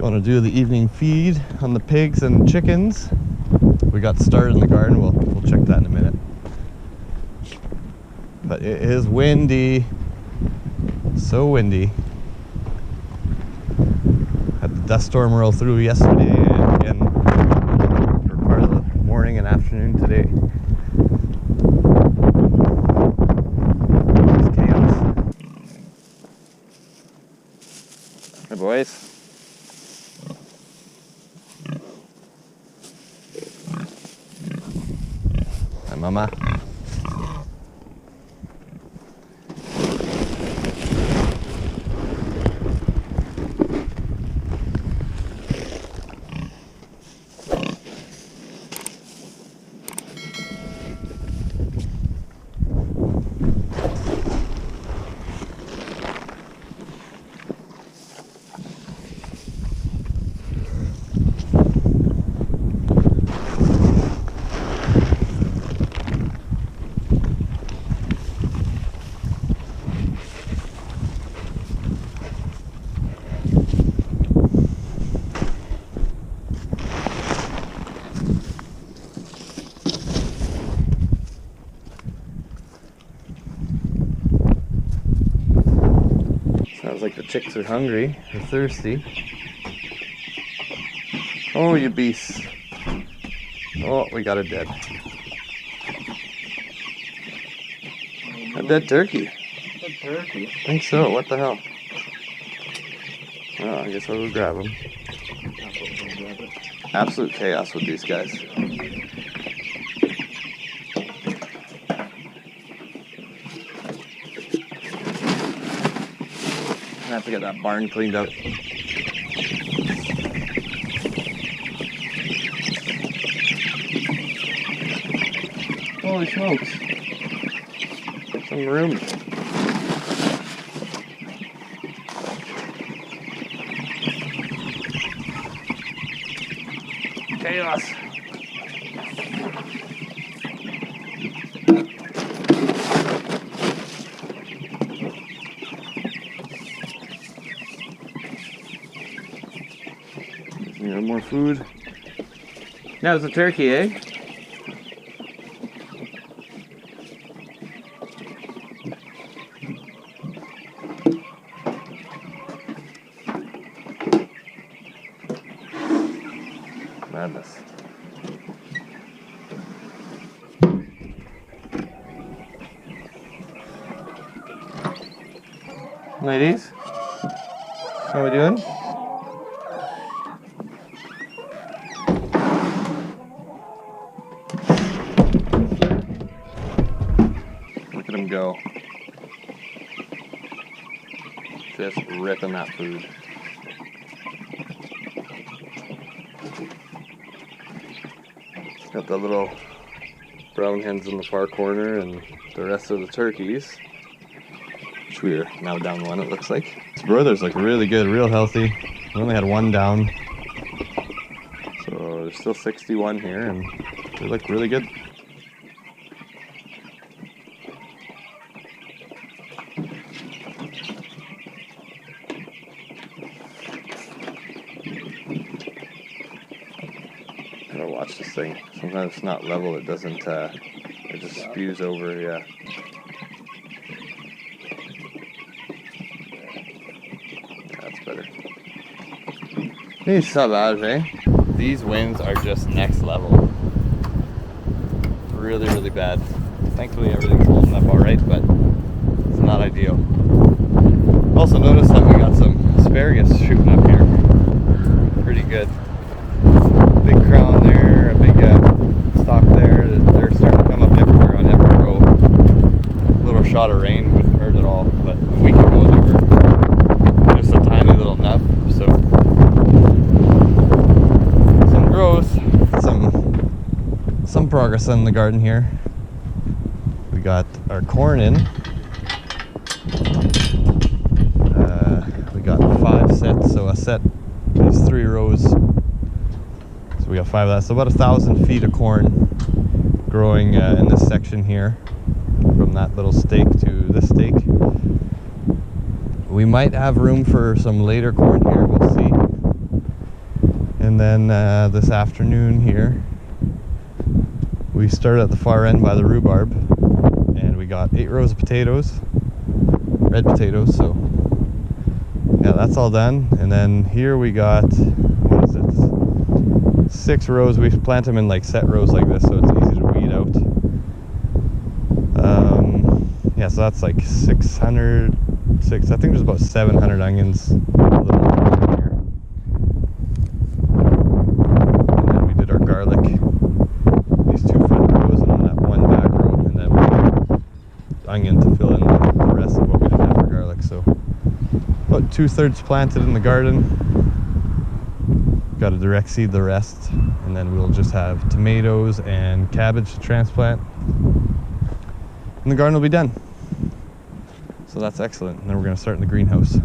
Want to do the evening feed on the pigs and chickens. We got started in the garden. We'll check that in a minute. But it is windy. So windy. Had the dust storm roll through yesterday and again for part of the morning and afternoon today. It's chaos. Hey boys. Hi mama. Sounds like the chicks are hungry or thirsty. Oh, you beasts. Oh, we got a dead. A dead turkey. Dead turkey? I think so. What the hell? Oh, I guess I'll go grab them. Absolute chaos with these guys. I have to get that barn cleaned up. Holy smokes. Some room. Chaos. More food. Now it's a turkey, eh? Madness. Ladies, how are we doing? Look at him go. Just ripping that food. Got the little brown hens in the far corner and the rest of the turkeys, which we are now down one, it looks like. These broilers look really good, real healthy. We only had one down. So there's still 61 here and they look really good. Gotta watch this thing. Sometimes it's not level, it doesn't, it just spews over, yeah. That's better. These savage, eh? These winds are just next level. Really, really bad. Thankfully everything's holding up alright, but it's not ideal. Also notice that we got some asparagus shooting up here. Pretty good. Big crown there, a big stalk there. They're starting to come up everywhere on every row. A little shot of rain wouldn't hurt at all, but a week ago they were just a tiny little nub. So some growth, some progress in the garden here. We got our corn in. We got 5 sets, so a set is 3 rows. So we got 5 of that. So about 1,000 feet of corn growing in this section here, from that little stake to this stake. We might have room for some later corn here, we'll see. And then this afternoon here, we started at the far end by the rhubarb, and we got 8 rows of potatoes, red potatoes. So yeah, that's all done. And then here we got, what is it, 6 rows. We plant them in like set rows like this, so it's easy to weed out. Yeah, so that's like 600, I think there's about 700 onions, a little more here. And then we did our garlic, these 2 front rows and then that 1 back row, and then we did onion to fill in the rest of what we didn't have for garlic. So about 2/3 planted in the garden. Got to direct seed the rest, and then we'll just have tomatoes and cabbage to transplant, and the garden will be done. So that's excellent. And then we're going to start in the greenhouse.